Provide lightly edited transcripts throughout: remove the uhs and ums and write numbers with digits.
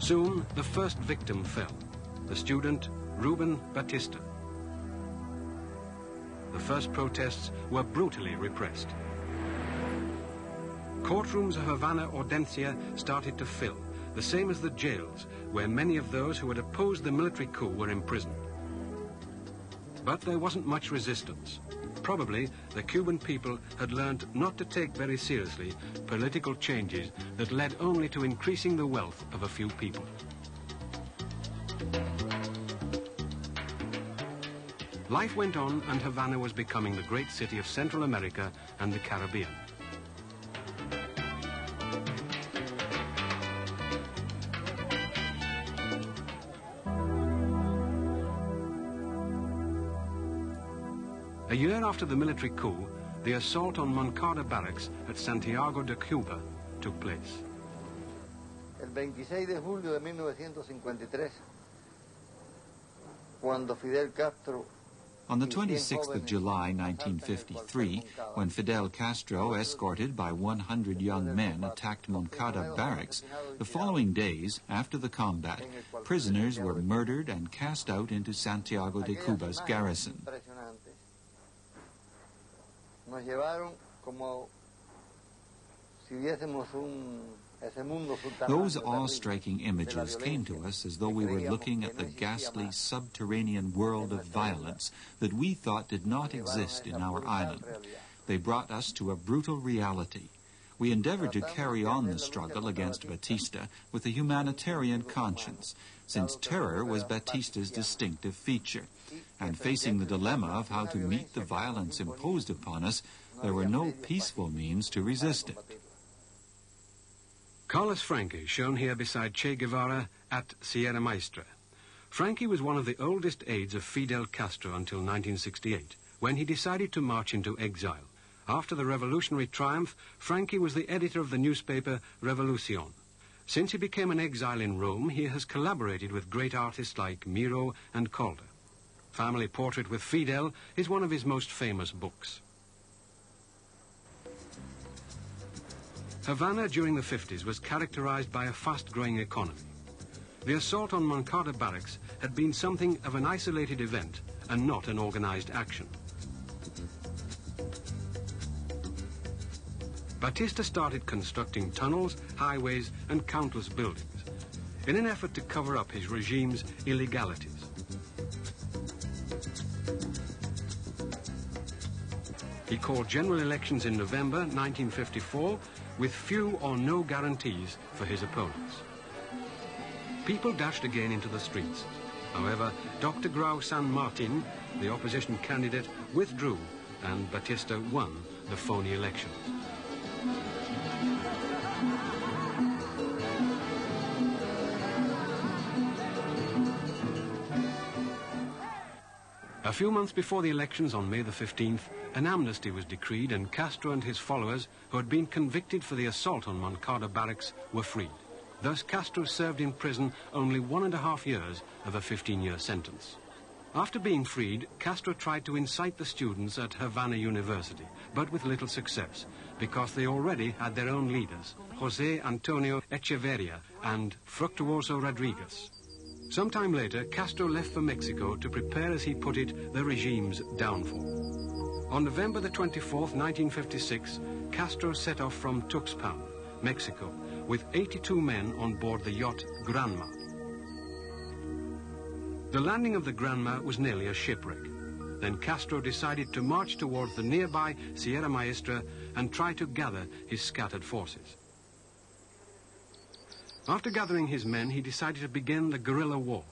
Soon, the first victim fell, the student Ruben Batista. The first protests were brutally repressed. Courtrooms of Havana Audiencia started to fill, the same as the jails, where many of those who had opposed the military coup were imprisoned. But there wasn't much resistance. Probably the Cuban people had learned not to take very seriously political changes that led only to increasing the wealth of a few people. Life went on, and Havana was becoming the great city of Central America and the Caribbean. A year after the military coup, the assault on Moncada barracks at Santiago de Cuba took place. El 26 de julio de 1953, cuando Fidel Castro. On the 26th of July, 1953, when Fidel Castro, escorted by 100 young men, attacked Moncada barracks, the following days, after the combat, prisoners were murdered and cast out into Santiago de Cuba's garrison. Nos llevaron como si viésemos Those awe-striking images came to us as though we were looking at the ghastly subterranean world of violence that we thought did not exist in our island. They brought us to a brutal reality. We endeavored to carry on the struggle against Batista with a humanitarian conscience, since terror was Batista's distinctive feature. And facing the dilemma of how to meet the violence imposed upon us, there were no peaceful means to resist it. Carlos Franqui, shown here beside Che Guevara at Sierra Maestra. Franqui was one of the oldest aides of Fidel Castro until 1968, when he decided to march into exile. After the revolutionary triumph, Franqui was the editor of the newspaper Revolucion. Since he became an exile in Rome, he has collaborated with great artists like Miro and Calder. Family Portrait with Fidel is one of his most famous books. Havana during the 50s was characterized by a fast-growing economy. The assault on Moncada barracks had been something of an isolated event and not an organized action. Batista started constructing tunnels, highways, and countless buildings in an effort to cover up his regime's illegalities. He called general elections in November 1954 with few or no guarantees for his opponents. People dashed again into the streets. However, Dr. Grau San Martin, the opposition candidate, withdrew and Batista won the phony elections. A few months before the elections on May the 15th, an amnesty was decreed and Castro and his followers, who had been convicted for the assault on Moncada barracks, were freed. Thus, Castro served in prison only 1.5 years of a 15-year sentence. After being freed, Castro tried to incite the students at Havana University, but with little success, because they already had their own leaders, José Antonio Echeverria and Fructuoso Rodriguez. Sometime later, Castro left for Mexico to prepare, as he put it, the regime's downfall. On November the 24th, 1956, Castro set off from Tuxpan, Mexico, with 82 men on board the yacht Granma. The landing of the Granma was nearly a shipwreck. Then Castro decided to march towards the nearby Sierra Maestra and try to gather his scattered forces. After gathering his men, he decided to begin the guerrilla war.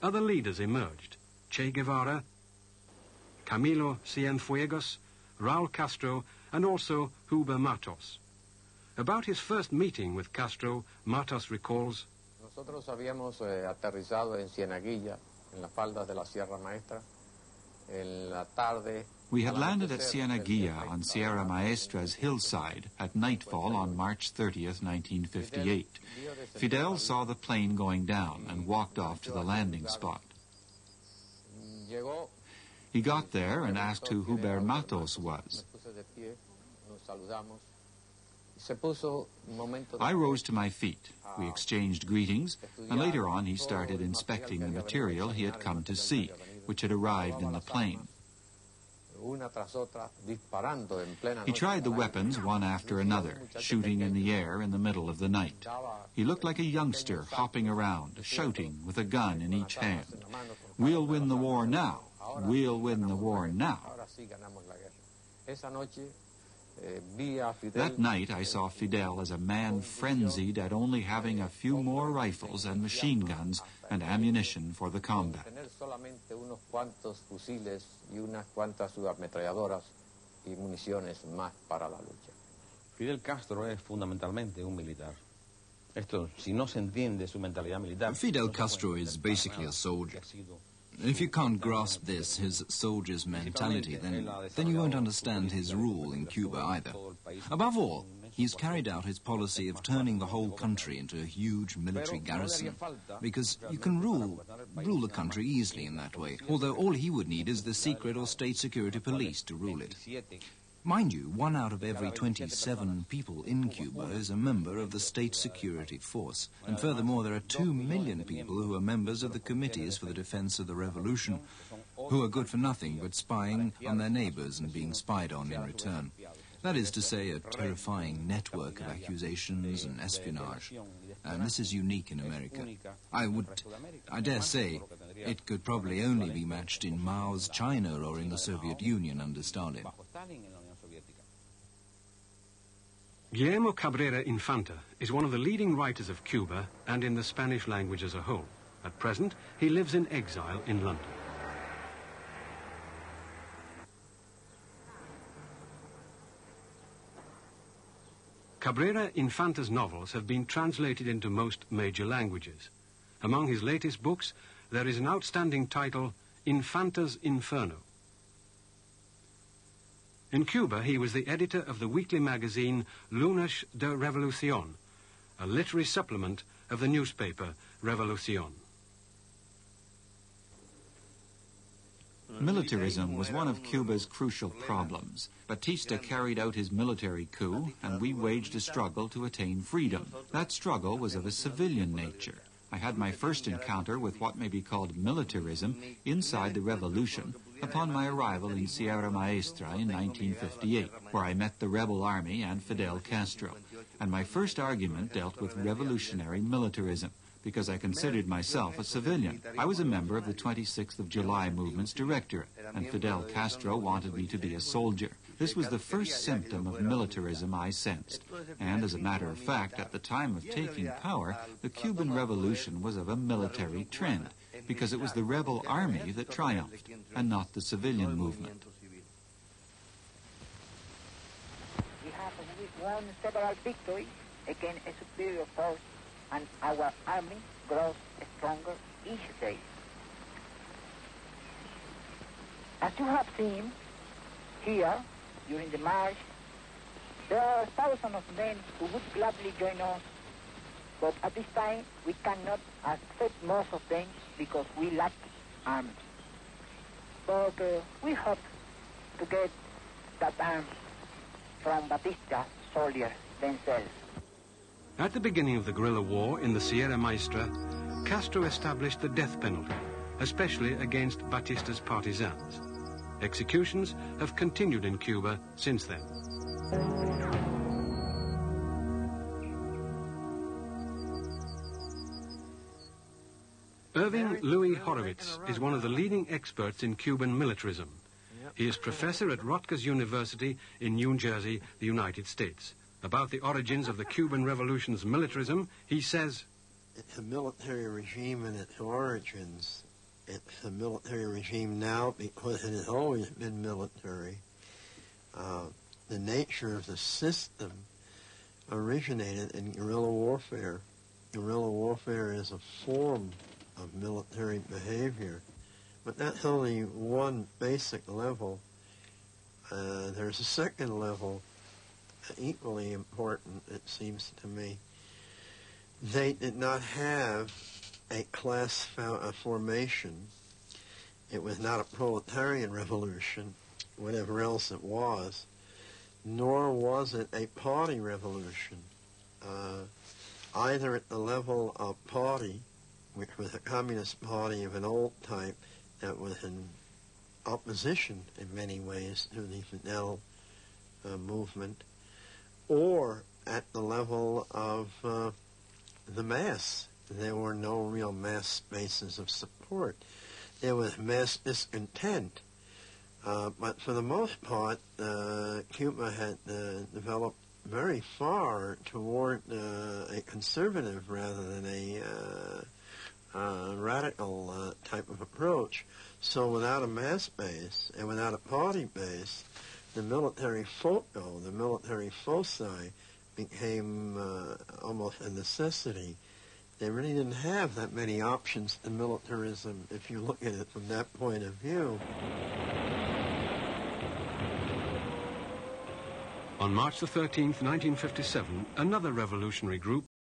Other leaders emerged: Che Guevara, Camilo Cienfuegos, Raúl Castro, and also Huberto Matos. About his first meeting with Castro, Matos recalls, Nosotros habíamos aterrizado en Cienaguilla, en las faldas de la Sierra Maestra, en la tarde. We had landed at Cienaguilla on Sierra Maestra's hillside at nightfall on March 30th, 1958. Fidel saw the plane going down and walked off to the landing spot. He got there and asked who Huberto Matos was. I I rose to my feet. We exchanged greetings, and later on he started inspecting the material he had come to see, which had arrived in the plane. He tried the weapons one after another, shooting in the air in the middle of the night. He looked like a youngster hopping around, shouting with a gun in each hand. "We'll win the war now! We'll win the war now!" That night I saw Fidel as a man frenzied at only having a few more rifles and machine guns and ammunition for the combat. Fidel Castro es fundamentalmente un militar. Esto, si no se entiende su mentalidad militar. Fidel Castro is basically a soldier. If you can't grasp this, his soldier's mentality, then you won't understand his rule in Cuba either. Above all, he's carried out his policy of turning the whole country into a huge military garrison, because you can rule the country easily in that way, although all he would need is the secret or state security police to rule it. Mind you, 1 out of every 27 people in Cuba is a member of the state security force. And furthermore, there are 2 million people who are members of the committees for the defense of the revolution, who are good for nothing but spying on their neighbors and being spied on in return. That is to say, a terrifying network of accusations and espionage. And this is unique in America. I dare say, it could probably only be matched in Mao's China or in the Soviet Union under Stalin. Guillermo Cabrera Infante is one of the leading writers of Cuba and in the Spanish language as a whole. At present, he lives in exile in London. Cabrera Infante's novels have been translated into most major languages. Among his latest books, there is an outstanding title, Infante's Inferno. In Cuba, he was the editor of the weekly magazine Lunes de Revolución, a literary supplement of the newspaper Revolución. Militarism was one of Cuba's crucial problems. Batista carried out his military coup, and we waged a struggle to attain freedom. That struggle was of a civilian nature. I had my first encounter with what may be called militarism inside the revolution upon my arrival in Sierra Maestra in 1958, where I met the rebel army and Fidel Castro. And my first argument dealt with revolutionary militarism, because I considered myself a civilian. I was a member of the 26th of July movement's directorate, and Fidel Castro wanted me to be a soldier. This was the first symptom of militarism I sensed. And as a matter of fact, at the time of taking power, the Cuban Revolution was of a military trend, because it was the rebel army that triumphed, and not the civilian movement. We have won several victories against a superior force, and our army grows stronger each day. As you have seen here, during the march, there are thousands of men who would gladly join us, but at this time we cannot accept most of them because we lack arms. But we hope to get that arms from Batista's soldiers themselves. At the beginning of the guerrilla war in the Sierra Maestra, Castro established the death penalty, especially against Batista's partisans. Executions have continued in Cuba since then. Irving Louis Horowitz is one of the leading experts in Cuban militarism. He is professor at Rutgers University in New Jersey, the United States. About the origins of the Cuban Revolution's militarism, he says, "It's a military regime in its origins. It's a military regime now because it has always been military. The nature of the system originated in guerrilla warfare. Guerrilla warfare is a form of military behavior, but that's only one basic level. There's a second level, equally important, it seems to me. They did not have a class formation. It was not a proletarian revolution, whatever else it was, nor was it a party revolution. either at the level of party, which was a communist party of an old type that was in opposition in many ways to the Fidel movement, or at the level of the mass. There were no real mass bases of support. There was mass discontent. But for the most part, Cuba had developed very far toward a conservative rather than a radical type of approach. So without a mass base and without a party base, the military foco, the military foci, became almost a necessity. They really didn't have that many options to militarism if you look at it from that point of view. On March the 13th, 1957, another revolutionary group